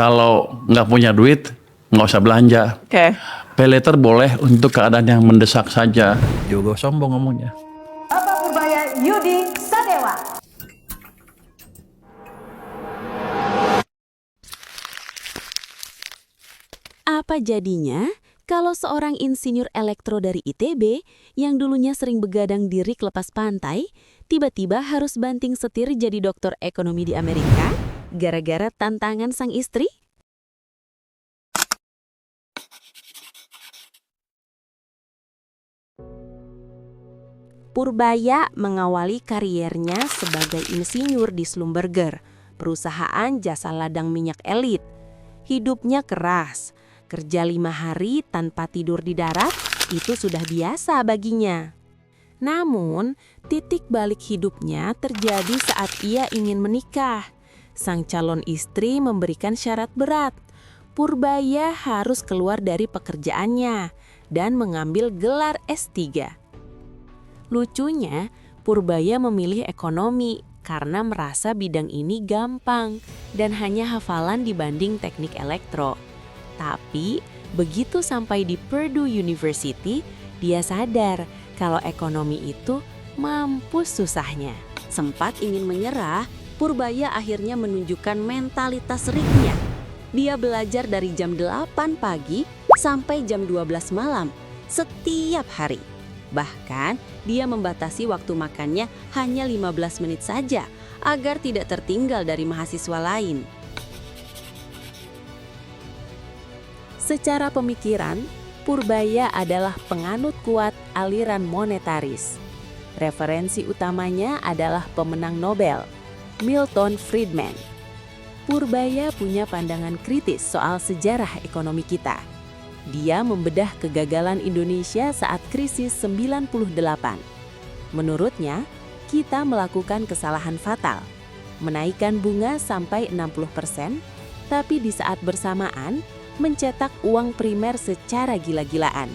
Kalau nggak punya duit, nggak usah belanja. Oke. Pay later boleh untuk keadaan yang mendesak saja. Juga sombong ngomongnya. Bapak Purbaya Yudi Sadewa. Apa jadinya kalau seorang insinyur elektro dari ITB yang dulunya sering begadang di rik lepas pantai, tiba-tiba harus banting setir jadi doktor ekonomi di Amerika gara-gara tantangan sang istri? Purbaya mengawali kariernya sebagai insinyur di Schlumberger, perusahaan jasa ladang minyak elit. Hidupnya keras, kerja 5 hari tanpa tidur di darat itu sudah biasa baginya. Namun, titik balik hidupnya terjadi saat ia ingin menikah. Sang calon istri memberikan syarat berat. Purbaya harus keluar dari pekerjaannya dan mengambil gelar S3. Lucunya, Purbaya memilih ekonomi karena merasa bidang ini gampang dan hanya hafalan dibanding teknik elektro. Tapi, begitu sampai di Purdue University, dia sadar kalau ekonomi itu mampus susahnya. Sempat ingin menyerah, Purbaya akhirnya menunjukkan mentalitas riknya. Dia belajar dari jam 8 pagi sampai jam 12 malam, setiap hari. Bahkan, dia membatasi waktu makannya hanya 15 menit saja agar tidak tertinggal dari mahasiswa lain. Secara pemikiran, Purbaya adalah penganut kuat aliran monetaris. Referensi utamanya adalah pemenang Nobel, Milton Friedman. Purbaya punya pandangan kritis soal sejarah ekonomi kita. Dia membedah kegagalan Indonesia saat krisis 98. Menurutnya, kita melakukan kesalahan fatal, menaikkan bunga sampai 60%, tapi di saat bersamaan mencetak uang primer secara gila-gilaan.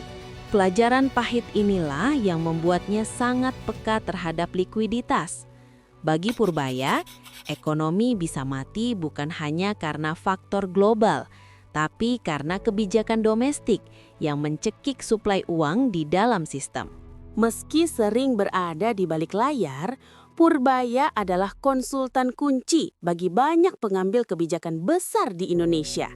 Pelajaran pahit inilah yang membuatnya sangat peka terhadap likuiditas. Bagi Purbaya, ekonomi bisa mati bukan hanya karena faktor global, tapi karena kebijakan domestik yang mencekik suplai uang di dalam sistem. Meski sering berada di balik layar, Purbaya adalah konsultan kunci bagi banyak pengambil kebijakan besar di Indonesia.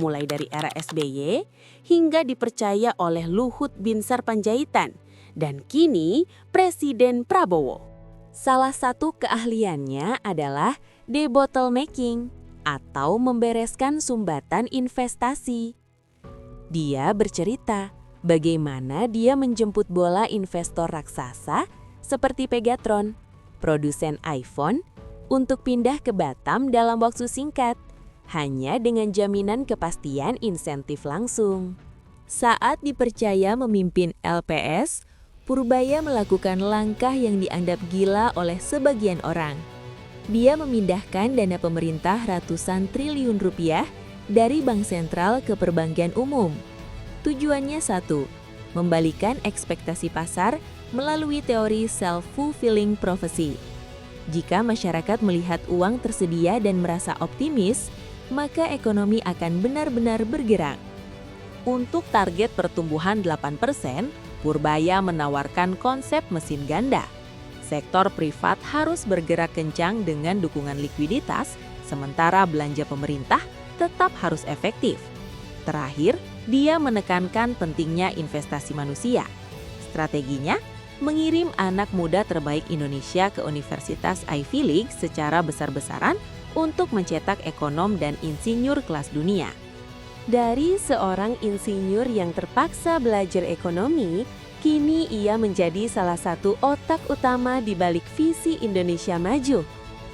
Mulai dari era SBY hingga dipercaya oleh Luhut Binsar Panjaitan dan kini Presiden Prabowo. Salah satu keahliannya adalah debottlenecking atau membereskan sumbatan investasi. Dia bercerita bagaimana dia menjemput bola investor raksasa seperti Pegatron, produsen iPhone, untuk pindah ke Batam dalam waktu singkat, hanya dengan jaminan kepastian insentif langsung. Saat dipercaya memimpin LPS, Purbaya melakukan langkah yang dianggap gila oleh sebagian orang. Dia memindahkan dana pemerintah ratusan triliun rupiah dari bank sentral ke perbankan umum. Tujuannya satu, membalikan ekspektasi pasar melalui teori self-fulfilling prophecy. Jika masyarakat melihat uang tersedia dan merasa optimis, maka ekonomi akan benar-benar bergerak. Untuk target pertumbuhan 8%, Purbaya menawarkan konsep mesin ganda. Sektor privat harus bergerak kencang dengan dukungan likuiditas, sementara belanja pemerintah tetap harus efektif. Terakhir, dia menekankan pentingnya investasi manusia. Strateginya, mengirim anak muda terbaik Indonesia ke Universitas Ivy League secara besar-besaran untuk mencetak ekonom dan insinyur kelas dunia. Dari seorang insinyur yang terpaksa belajar ekonomi, kini ia menjadi salah satu otak utama di balik visi Indonesia Maju.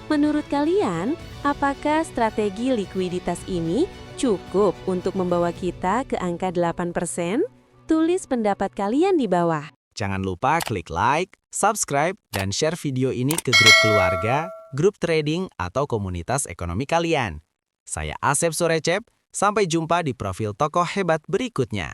Menurut kalian, apakah strategi likuiditas ini cukup untuk membawa kita ke angka 8%? Tulis pendapat kalian di bawah. Jangan lupa klik like, subscribe, dan share video ini ke grup keluarga, grup trading, atau komunitas ekonomi kalian. Saya Asep Surecep, sampai jumpa di profil tokoh hebat berikutnya.